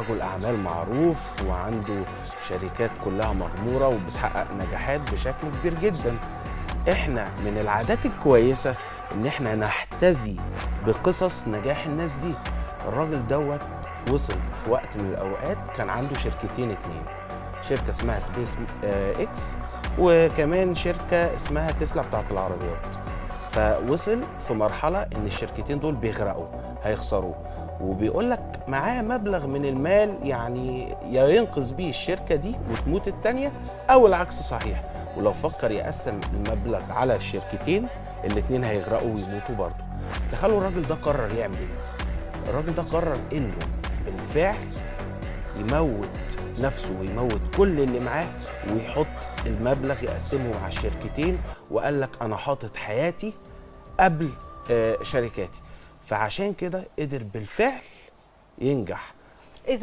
رجل أعمال معروف وعنده شركات كلها مغمورة وبتحقق نجاحات بشكل كبير جدا. احنا من العادات الكويسة ان احنا نحتذي بقصص نجاح الناس دي. الراجل دوت وصل في وقت من الأوقات كان عنده شركتين اتنين، شركة اسمها سبيس اكس، وكمان شركة اسمها تسلا بتاعت العربيات. فوصل في مرحلة ان الشركتين دول بيغرقوا، هيخسروا، وبيقول لك معاه مبلغ من المال يعني يا ينقذ بيه الشركة دي وتموت التانية او العكس صحيح. ولو فكر يقسم المبلغ على الشركتين الاتنين هيغرقوا ويموتوا برضه. تخيلوا الراجل ده قرر يعمل ايه؟ الراجل ده قرر انه بالفعل يموت نفسه ويموت كل اللي معاه ويحط المبلغ يقسمه مع الشركتين، وقال لك انا حاطط حياتي قبل شركاتي. فعشان كده قدر بالفعل ينجح. إذا